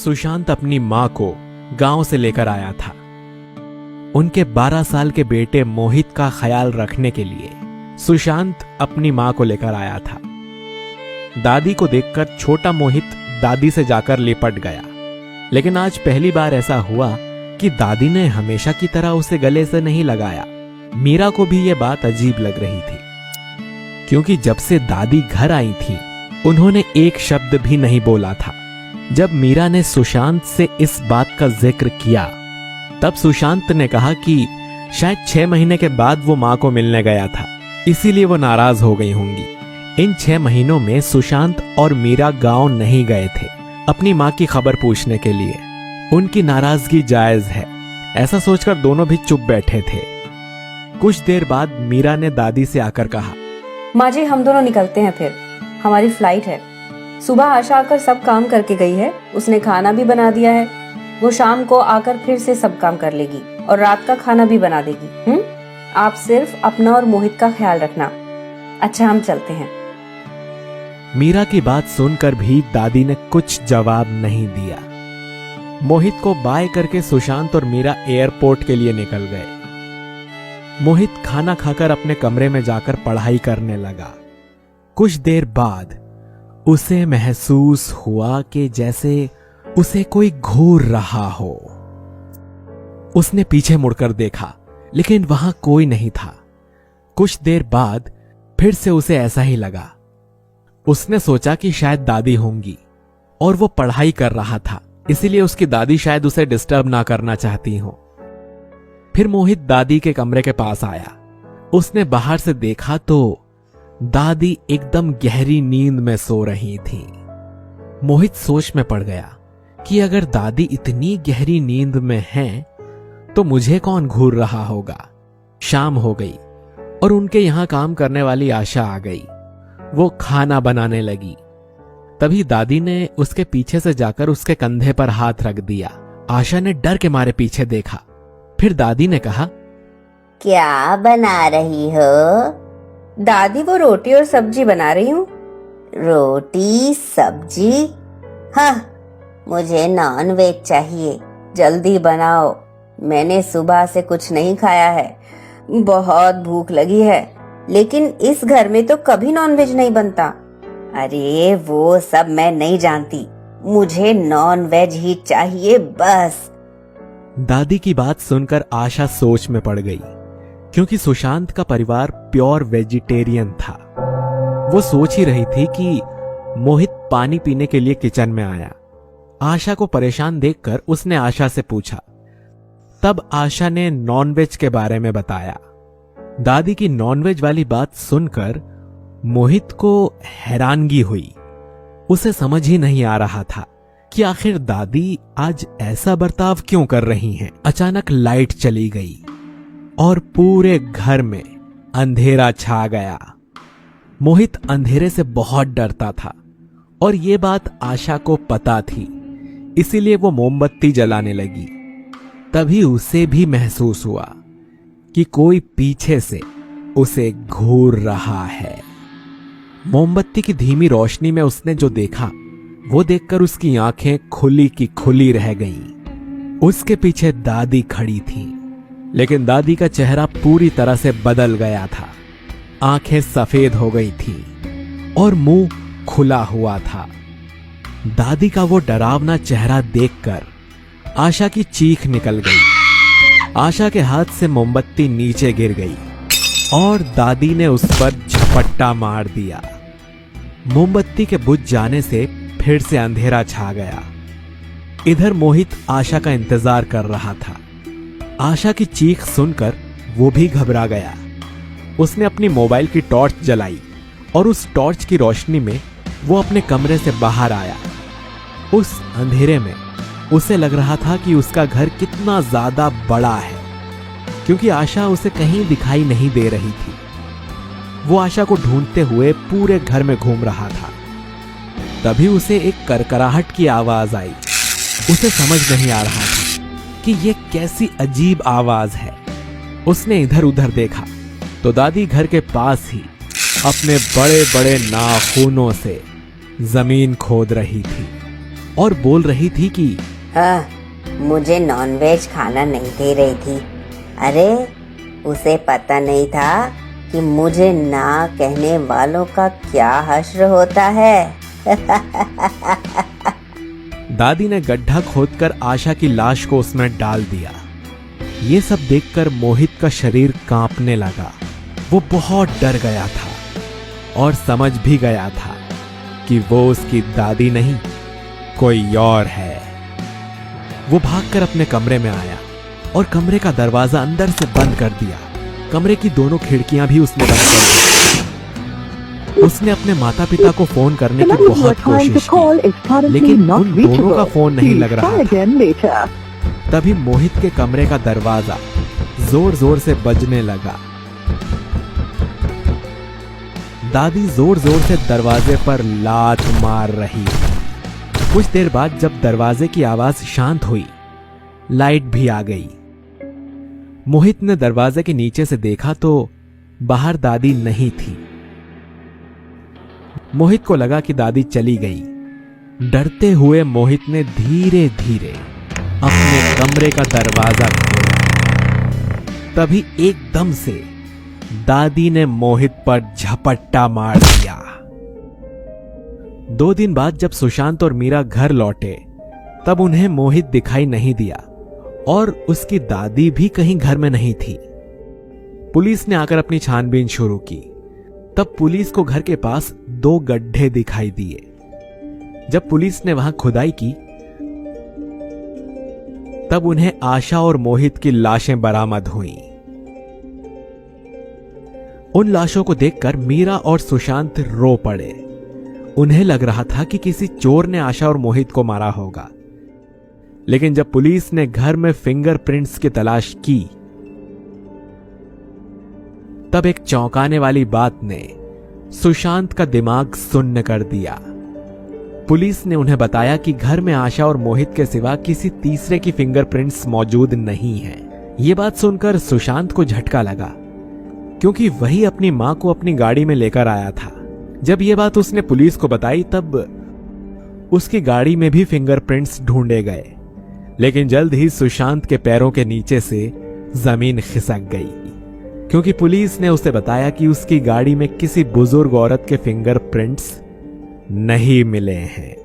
सुशांत अपनी मां को गांव से लेकर आया था। उनके 12 साल के बेटे मोहित का ख्याल रखने के लिए सुशांत अपनी मां को लेकर आया था। दादी को देखकर छोटा मोहित दादी से जाकर लिपट गया, लेकिन आज पहली बार ऐसा हुआ कि दादी ने हमेशा की तरह उसे गले से नहीं लगाया। मीरा को भी यह बात अजीब लग रही थी, क्योंकि जब से दादी घर आई थी उन्होंने एक शब्द भी नहीं बोला था। जब मीरा ने सुशांत से इस बात का जिक्र किया, तब सुशांत ने कहा कि शायद 6 महीने के बाद वो मां को मिलने गया था, इसीलिए वो नाराज हो गई होंगी। इन 6 महीनों में सुशांत और मीरा गांव नहीं गए थे अपनी मां की खबर पूछने के लिए। उनकी नाराजगी जायज है, ऐसा सोचकर दोनों भी चुप बैठे थे। कुछ देर बाद मीरा ने दादी से आकर कहा, माँ जी हम दोनों निकलते हैं, फिर हमारी फ्लाइट है। सुबह आशा आकर सब काम करके गई है, उसने खाना भी बना दिया है। वो शाम को आकर फिर से सब काम कर लेगी और रात का खाना भी बना देगी। आप सिर्फ अपना और मोहित का ख्याल रखना। अच्छा हम चलते हैं। मीरा की बात सुनकर भी दादी ने कुछ जवाब नहीं दिया। मोहित को बाय करके सुशांत और मीरा एयरपोर्ट के लिए निकल गए। मोहित खाना खाकर अपने कमरे में जाकर पढ़ाई करने लगा। कुछ देर बाद उसे महसूस हुआ कि जैसे उसे कोई घूर रहा हो। उसने पीछे मुड़कर देखा, लेकिन वहां कोई नहीं था। कुछ देर बाद फिर से उसे ऐसा ही लगा। उसने सोचा कि शायद दादी होंगी और वो पढ़ाई कर रहा था, इसीलिए उसकी दादी शायद उसे डिस्टर्ब ना करना चाहती हो। फिर मोहित दादी के कमरे के पास आया। उसने बाहर से देखा तो दादी एकदम गहरी नींद में सो रही थी। मोहित सोच में पड़ गया कि अगर दादी इतनी गहरी नींद में हैं, तो मुझे कौन घूर रहा होगा। शाम हो गई और उनके यहां काम करने वाली आशा आ गई। वो खाना बनाने लगी। तभी दादी ने उसके पीछे से जाकर उसके कंधे पर हाथ रख दिया। आशा ने डर के मारे पीछे देखा। फिर दादी ने कहा, क्या बना रही हो? दादी वो रोटी और सब्जी बना रही हूँ। रोटी सब्जी? हाँ, मुझे नॉन वेज चाहिए, जल्दी बनाओ। मैंने सुबह से कुछ नहीं खाया है, बहुत भूख लगी है, लेकिन इस घर में तो कभी नॉन वेज नहीं बनता। अरे वो सब मैं नहीं जानती, मुझे नॉन वेज ही चाहिए बस। दादी की बात सुनकर आशा सोच में पड़ गई, क्योंकि सुशांत का परिवार प्योर वेजिटेरियन था। वो सोच ही रही थी कि मोहित पानी पीने के लिए किचन में आया। आशा को परेशान देखकर उसने आशा से पूछा। तब आशा ने नॉनवेज के बारे में बताया। दादी की नॉनवेज वाली बात सुनकर मोहित को हैरानगी हुई। उसे समझ ही नहीं आ रहा था कि आखिर दादी आज ऐसा बर्ताव क्यों कर रही हैं। अचानक लाइट चली गई और पूरे घर में अंधेरा छा गया। मोहित अंधेरे से बहुत डरता था और ये बात आशा को पता थी, इसीलिए वो मोमबत्ती जलाने लगी। तभी उसे भी महसूस हुआ कि कोई पीछे से उसे घूर रहा है। मोमबत्ती की धीमी रोशनी में उसने जो देखा, वो देखकर उसकी आंखें खुली की खुली रह गईं। उसके पीछे दादी खड़ी थी, लेकिन दादी का चेहरा पूरी तरह से बदल गया था। आंखें सफेद हो गई थी और मुंह खुला हुआ था। दादी का वो डरावना चेहरा देखकर आशा की चीख निकल गई। आशा के हाथ से मोमबत्ती नीचे गिर गई और दादी ने उस पर झपट्टा मार दिया। मोमबत्ती के बुझ जाने से फिर से अंधेरा छा गया। इधर मोहित आशा का इंतजार कर रहा था। आशा की चीख सुनकर वो भी घबरा गया। उसने अपनी मोबाइल की टॉर्च जलाई और उस टॉर्च की रोशनी में वो अपने कमरे से बाहर आया। उस अंधेरे में उसे लग रहा था कि उसका घर कितना ज्यादा बड़ा है, क्योंकि आशा उसे कहीं दिखाई नहीं दे रही थी। वो आशा को ढूंढते हुए पूरे घर में घूम रहा था। तभी उसे एक करकराहट की आवाज आई। उसे समझ नहीं आ रहा था कि ये कैसी अजीब आवाज है। उसने इधर उधर देखा तो दादी घर के पास ही अपने बड़े बड़े नाखूनों से जमीन खोद रही थी। और बोल रही थी कि हाँ, मुझे नॉनवेज खाना नहीं दे रही थी। अरे उसे पता नहीं था कि मुझे ना कहने वालों का क्या हश्र होता है। दादी ने गड्ढा खोदकर आशा की लाश को उसमें डाल दिया। ये सब देखकर मोहित का शरीर कांपने लगा। वो बहुत डर गया था और समझ भी गया था कि वो उसकी दादी नहीं, कोई और है। वो भागकर अपने कमरे में आया और कमरे का दरवाजा अंदर से बंद कर दिया। कमरे की दोनों खिड़कियां भी उसने बंद कर दी। उसने अपने माता पिता को फोन करने की बहुत कोशिश की, लेकिन उन दोनों का फोन नहीं लग रहा था। तभी मोहित के कमरे का दरवाजा जोर जोर से बजने लगा। दादी जोर जोर से दरवाजे पर लात मार रही। कुछ देर बाद जब दरवाजे की आवाज शांत हुई, लाइट भी आ गई। मोहित ने दरवाजे के नीचे से देखा तो बाहर दादी नहीं थी। मोहित को लगा कि दादी चली गई। डरते हुए मोहित ने धीरे धीरे अपने कमरे का दरवाजा खोला। तभी एकदम से दादी ने मोहित पर झपट्टा मार दिया। 2 दिन बाद जब सुशांत और मीरा घर लौटे, तब उन्हें मोहित दिखाई नहीं दिया और उसकी दादी भी कहीं घर में नहीं थी। पुलिस ने आकर अपनी छानबीन शुरू की। तब पुलिस को घर के पास 2 गड्ढे दिखाई दिए। जब पुलिस ने वहां खुदाई की, तब उन्हें आशा और मोहित की लाशें बरामद हुईं। उन लाशों को देखकर मीरा और सुशांत रो पड़े। उन्हें लग रहा था कि किसी चोर ने आशा और मोहित को मारा होगा। लेकिन जब पुलिस ने घर में फिंगरप्रिंट्स की तलाश की, तब एक चौंकाने वाली बात ने सुशांत का दिमाग सुन्न कर दिया। पुलिस ने उन्हें बताया कि घर में आशा और मोहित के सिवा किसी तीसरे की फिंगरप्रिंट्स मौजूद नहीं हैं। ये बात सुनकर सुशांत को झटका लगा, क्योंकि वही अपनी मां को अपनी गाड़ी में लेकर आया था। जब यह बात उसने पुलिस को बताई, तब उसकी गाड़ी में भी फिंगरप्रिंट्स ढूंढे गए। लेकिन जल्द ही सुशांत के पैरों के नीचे से जमीन खिसक गई, क्योंकि पुलिस ने उसे बताया कि उसकी गाड़ी में किसी बुजुर्ग औरत के फिंगरप्रिंट्स नहीं मिले हैं।